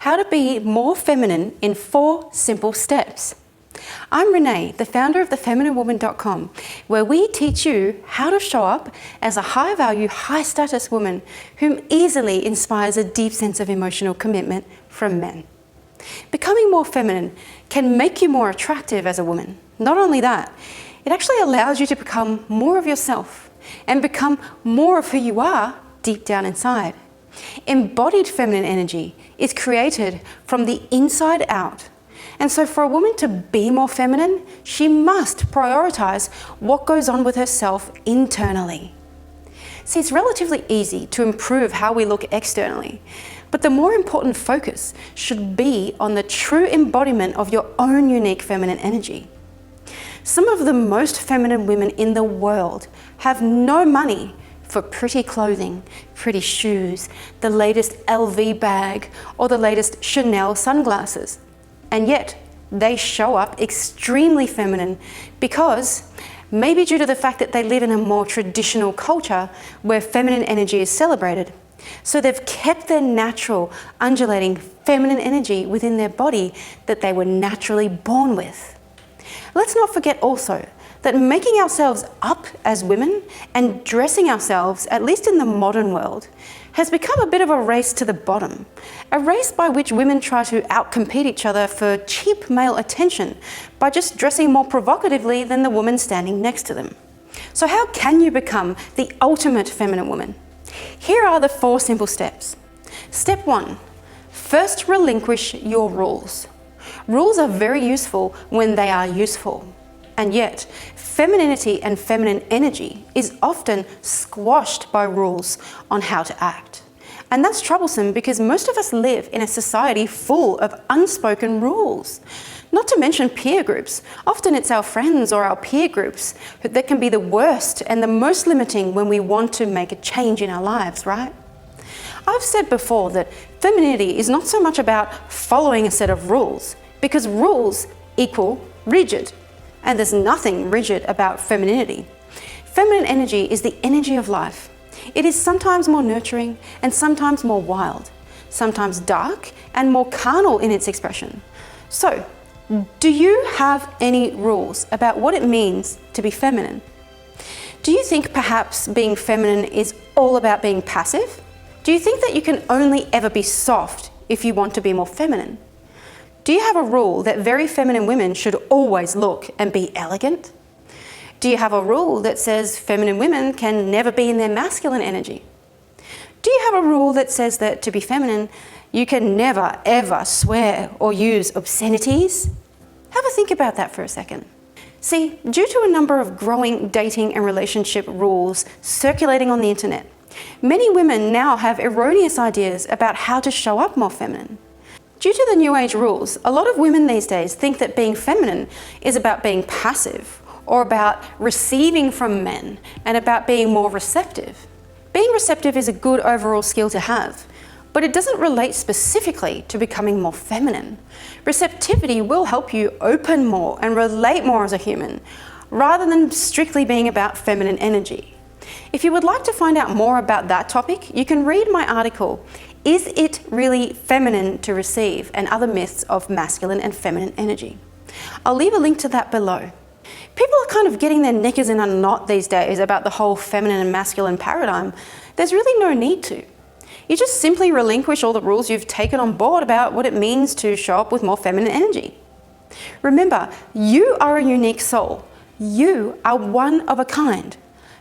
how to be more feminine in 4 simple steps. I'm Renee, the founder of thefemininewoman.com, where we teach you how to show up as a high-value, high-status woman whom easily inspires a deep sense of emotional commitment from men. Becoming more feminine can make you more attractive as a woman. Not only that, it actually allows you to become more of yourself and become more of who you are deep down inside. Embodied feminine energy is created from the inside out. And so for a woman to be more feminine, she must prioritize what goes on with herself internally. See, it's relatively easy to improve how we look externally, but the more important focus should be on the true embodiment of your own unique feminine energy. Some of the most feminine women in the world have no money for pretty clothing, pretty shoes, the latest LV bag, or the latest Chanel sunglasses. And yet, they show up extremely feminine because, maybe due to the fact that they live in a more traditional culture where feminine energy is celebrated, so they've kept their natural, undulating feminine energy within their body that they were naturally born with. Let's not forget also that making ourselves up as women and dressing ourselves, at least in the modern world, has become a bit of a race to the bottom, a race by which women try to outcompete each other for cheap male attention by just dressing more provocatively than the woman standing next to them. So how can you become the ultimate feminine woman? Here are the 4 simple steps. Step 1, first relinquish your rules. Rules are very useful when they are useful. And yet, femininity and feminine energy is often squashed by rules on how to act. And that's troublesome because most of us live in a society full of unspoken rules. Not to mention peer groups. Often it's our friends or our peer groups that can be the worst and the most limiting when we want to make a change in our lives, right? I've said before that femininity is not so much about following a set of rules, because rules equal rigid. And there's nothing rigid about femininity. Feminine energy is the energy of life. It is sometimes more nurturing and sometimes more wild, sometimes dark and more carnal in its expression. So, do you have any rules about what it means to be feminine? Do you think perhaps being feminine is all about being passive? Do you think that you can only ever be soft if you want to be more feminine? Do you have a rule that very feminine women should always look and be elegant? Do you have a rule that says feminine women can never be in their masculine energy? Do you have a rule that says that to be feminine, you can never ever swear or use obscenities? Have a think about that for a second. See, due to a number of growing dating and relationship rules circulating on the internet, many women now have erroneous ideas about how to show up more feminine. Due to the New Age rules, a lot of women these days think that being feminine is about being passive or about receiving from men and about being more receptive. Being receptive is a good overall skill to have, but it doesn't relate specifically to becoming more feminine. Receptivity will help you open more and relate more as a human, rather than strictly being about feminine energy. If you would like to find out more about that topic, you can read my article, Is It Really Feminine to Receive? And Other Myths of Masculine and Feminine Energy. I'll leave a link to that below. People are kind of getting their knickers in a knot these days about the whole feminine and masculine paradigm. There's really no need to. You just simply relinquish all the rules you've taken on board about what it means to show up with more feminine energy. Remember, you are a unique soul. You are one of a kind.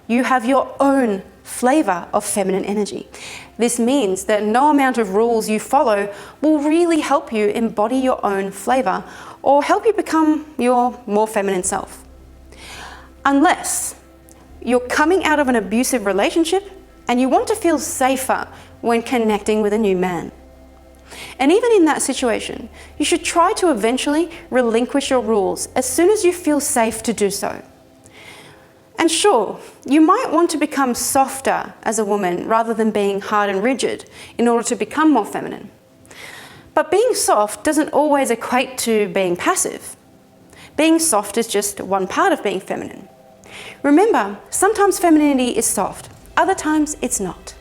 You have your own flavor of feminine energy. This means that no amount of rules you follow will really help you embody your own flavor or help you become your more feminine self. Unless you're coming out of an abusive relationship and you want to feel safer when connecting with a new man. And even in that situation, you should try to eventually relinquish your rules as soon as you feel safe to do so. And sure, you might want to become softer as a woman rather than being hard and rigid in order to become more feminine. But being soft doesn't always equate to being passive. Being soft is just one part of being feminine. Remember, sometimes femininity is soft, other times it's not.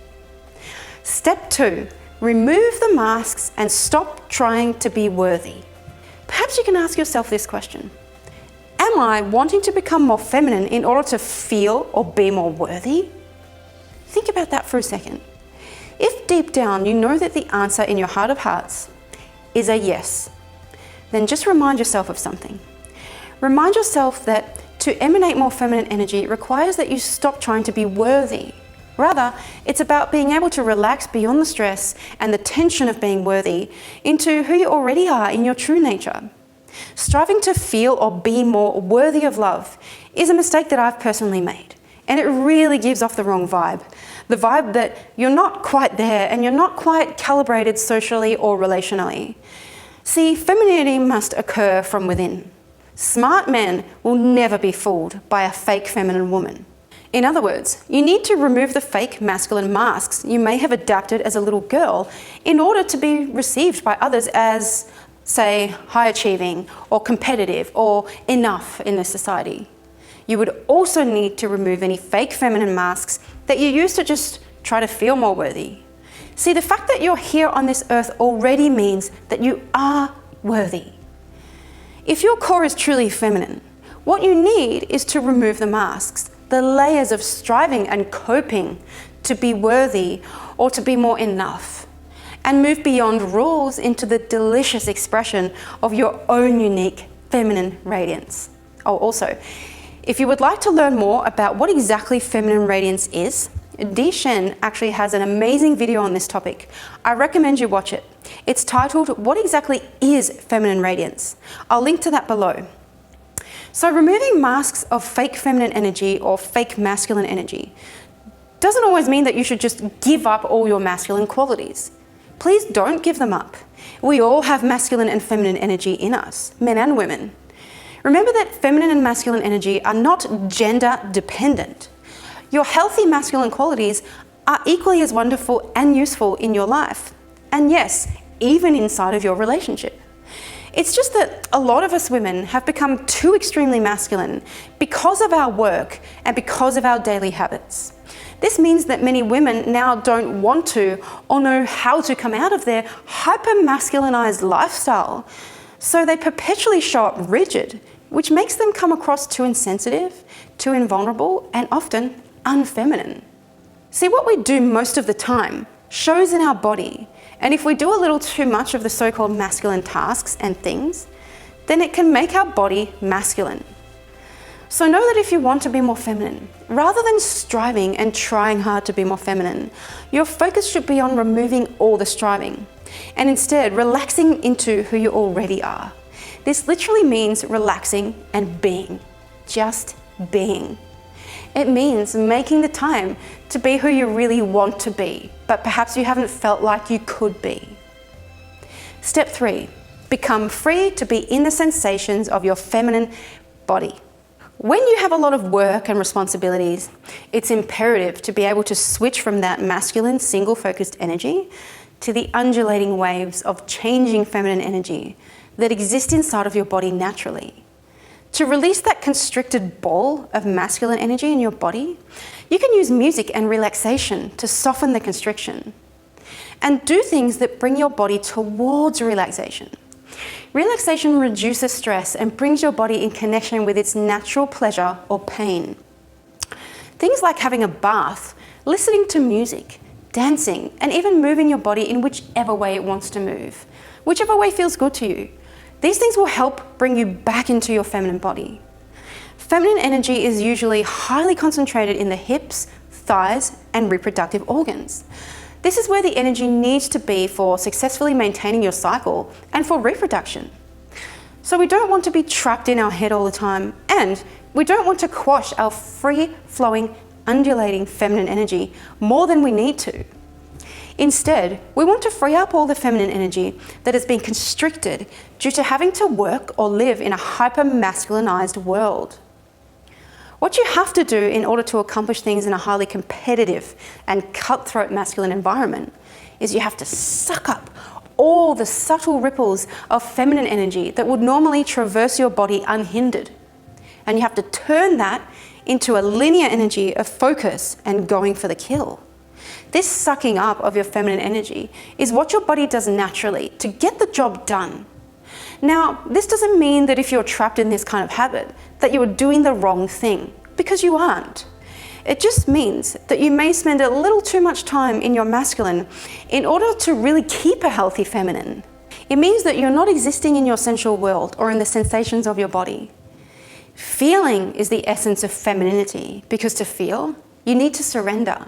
Step 2, Remove the masks and stop trying to be worthy. Perhaps you can ask yourself this question. Am I wanting to become more feminine in order to feel or be more worthy? Think about that for a second. If deep down you know that the answer in your heart of hearts is a yes, then just remind yourself of something. Remind yourself that to emanate more feminine energy requires that you stop trying to be worthy. Rather, it's about being able to relax beyond the stress and the tension of being worthy into who you already are in your true nature. Striving to feel or be more worthy of love is a mistake that I've personally made, and it really gives off the wrong vibe. The vibe that you're not quite there and you're not quite calibrated socially or relationally. See, femininity must occur from within. Smart men will never be fooled by a fake feminine woman. In other words, you need to remove the fake masculine masks you may have adapted as a little girl in order to be received by others as, say, high achieving or competitive or enough in this society. You would also need to remove any fake feminine masks that you use to just try to feel more worthy. See, the fact that you're here on this earth already means that you are worthy. If your core is truly feminine, what you need is to remove the masks, the layers of striving and coping to be worthy or to be more enough, and move beyond rules into the delicious expression of your own unique feminine radiance. Oh, also, if you would like to learn more about what exactly feminine radiance is, Dee Shen actually has an amazing video on this topic. I recommend you watch it. It's titled, What Exactly is Feminine Radiance? I'll link to that below. So removing masks of fake feminine energy or fake masculine energy doesn't always mean that you should just give up all your masculine qualities. Please don't give them up. We all have masculine and feminine energy in us, men and women. Remember that feminine and masculine energy are not gender dependent. Your healthy masculine qualities are equally as wonderful and useful in your life. And yes, even inside of your relationship. It's just that a lot of us women have become too extremely masculine because of our work and because of our daily habits. This means that many women now don't want to or know how to come out of their hyper-masculinized lifestyle. So they perpetually show up rigid, which makes them come across too insensitive, too invulnerable, and often unfeminine. See, what we do most of the time shows in our body, and if we do a little too much of the so-called masculine tasks and things, then it can make our body masculine. So know that if you want to be more feminine, rather than striving and trying hard to be more feminine, your focus should be on removing all the striving, and instead relaxing into who you already are. This literally means relaxing and being, just being. It means making the time to be who you really want to be, but perhaps you haven't felt like you could be. Step 3, become free to be in the sensations of your feminine body. When you have a lot of work and responsibilities, it's imperative to be able to switch from that masculine, single-focused energy to the undulating waves of changing feminine energy that exist inside of your body naturally. To release that constricted ball of masculine energy in your body, you can use music and relaxation to soften the constriction. And do things that bring your body towards relaxation. Relaxation reduces stress and brings your body in connection with its natural pleasure or pain. Things like having a bath, listening to music, dancing, and even moving your body in whichever way it wants to move, whichever way feels good to you. These things will help bring you back into your feminine body. Feminine energy is usually highly concentrated in the hips, thighs, and reproductive organs. This is where the energy needs to be for successfully maintaining your cycle and for reproduction. So we don't want to be trapped in our head all the time, and we don't want to quash our free-flowing, undulating feminine energy more than we need to. Instead, we want to free up all the feminine energy that has been constricted due to having to work or live in a hyper-masculinized world. What you have to do in order to accomplish things in a highly competitive and cutthroat masculine environment is you have to suck up all the subtle ripples of feminine energy that would normally traverse your body unhindered. And you have to turn that into a linear energy of focus and going for the kill. This sucking up of your feminine energy is what your body does naturally to get the job done. Now, this doesn't mean that if you're trapped in this kind of habit, that you are doing the wrong thing, because you aren't. It just means that you may spend a little too much time in your masculine in order to really keep a healthy feminine. It means that you're not existing in your sensual world or in the sensations of your body. Feeling is the essence of femininity, because to feel, you need to surrender.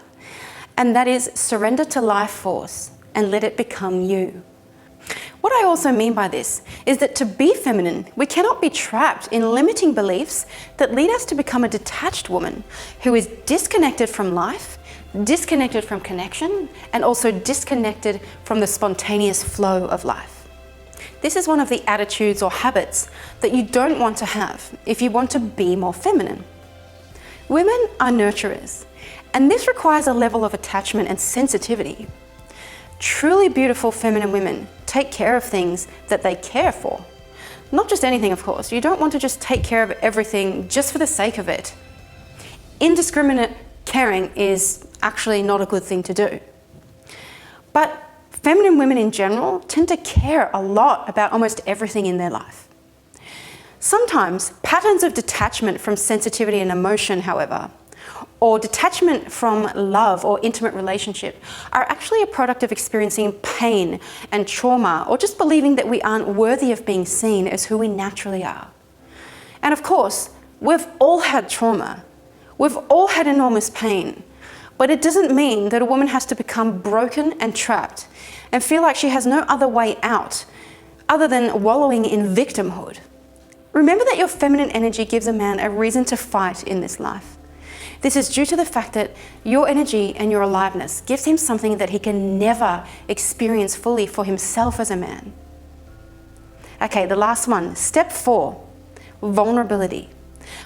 And that is surrender to life force and let it become you. What I also mean by this is that to be feminine, we cannot be trapped in limiting beliefs that lead us to become a detached woman who is disconnected from life, disconnected from connection, and also disconnected from the spontaneous flow of life. This is one of the attitudes or habits that you don't want to have if you want to be more feminine. Women are nurturers, and this requires a level of attachment and sensitivity. Truly beautiful feminine women take care of things that they care for. Not just anything, of course. You don't want to just take care of everything just for the sake of it. Indiscriminate caring is actually not a good thing to do. But feminine women in general tend to care a lot about almost everything in their life. Sometimes patterns of detachment from sensitivity and emotion, however, or detachment from love or intimate relationship are actually a product of experiencing pain and trauma, or just believing that we aren't worthy of being seen as who we naturally are. And of course, we've all had trauma. We've all had enormous pain. But it doesn't mean that a woman has to become broken and trapped and feel like she has no other way out other than wallowing in victimhood. Remember that your feminine energy gives a man a reason to fight in this life. This is due to the fact that your energy and your aliveness gives him something that he can never experience fully for himself as a man. Okay, the last one, step 4, vulnerability.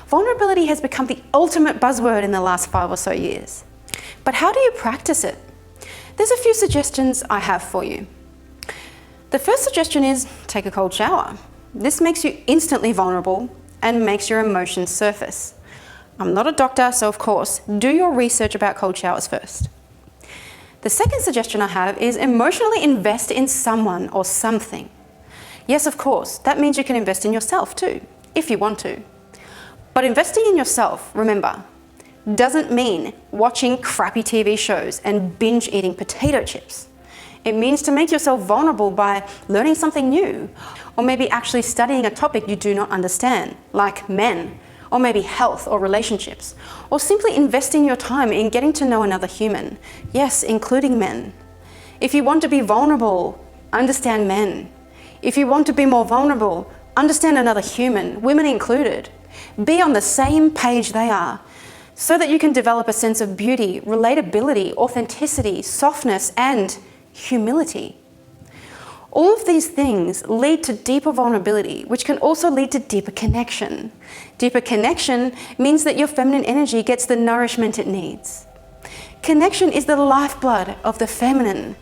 Vulnerability has become the ultimate buzzword in the last 5 or so years. But how do you practice it? There's a few suggestions I have for you. The first suggestion is take a cold shower. This makes you instantly vulnerable and makes your emotions surface. I'm not a doctor, so of course, do your research about cold showers first. The second suggestion I have is emotionally invest in someone or something. Yes, of course, that means you can invest in yourself too, if you want to. But investing in yourself, remember, doesn't mean watching crappy TV shows and binge eating potato chips. It means to make yourself vulnerable by learning something new, or maybe actually studying a topic you do not understand, like men, or maybe health or relationships, or simply investing your time in getting to know another human, yes, including men. If you want to be vulnerable, understand men. If you want to be more vulnerable, understand another human, women included. Be on the same page they are, so that you can develop a sense of beauty, relatability, authenticity, softness, and humility. All of these things lead to deeper vulnerability, which can also lead to deeper connection. Deeper connection means that your feminine energy gets the nourishment it needs. Connection is the lifeblood of the feminine.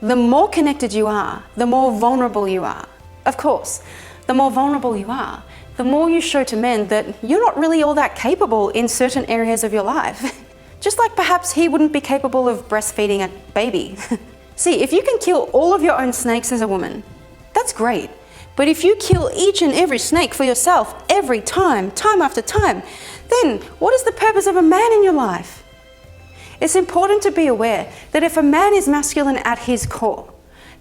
The more connected you are, the more vulnerable you are. Of course, the more vulnerable you are, the more you show to men that you're not really all that capable in certain areas of your life. Just like perhaps he wouldn't be capable of breastfeeding a baby. See, if you can kill all of your own snakes as a woman, that's great. But if you kill each and every snake for yourself every time, time after time, then what is the purpose of a man in your life? It's important to be aware that if a man is masculine at his core,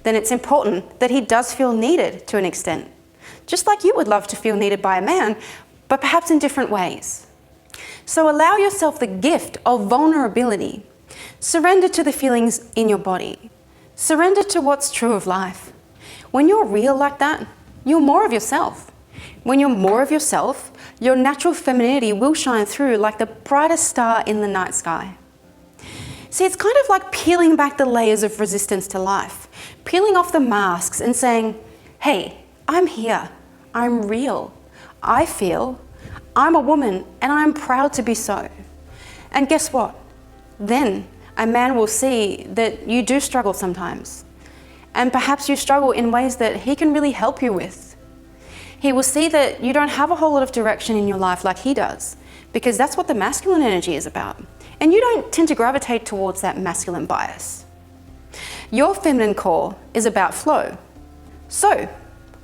then it's important that he does feel needed to an extent. Just like you would love to feel needed by a man, but perhaps in different ways. So allow yourself the gift of vulnerability. Surrender to the feelings in your body. Surrender to what's true of life. When you're real like that, you're more of yourself. When you're more of yourself, your natural femininity will shine through like the brightest star in the night sky. See, it's kind of like peeling back the layers of resistance to life, peeling off the masks and saying, hey, I'm here, I'm real, I feel, I'm a woman and I'm proud to be so. And guess what? Then a man will see that you do struggle sometimes. And perhaps you struggle in ways that he can really help you with. He will see that you don't have a whole lot of direction in your life like he does, because that's what the masculine energy is about. and you don't tend to gravitate towards that masculine bias. Your feminine core is about flow. So,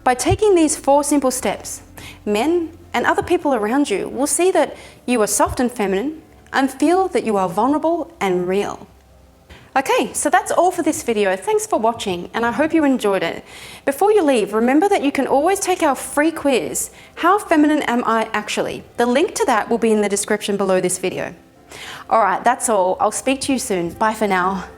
by taking these 4 simple steps, men and other people around you will see that you are soft and feminine and feel that you are vulnerable and real. Okay, so that's all for this video. Thanks for watching, and I hope you enjoyed it. Before you leave, remember that you can always take our free quiz, How Feminine Am I Actually? The link to that will be in the description below this video. All right, that's all. I'll speak to you soon. Bye for now.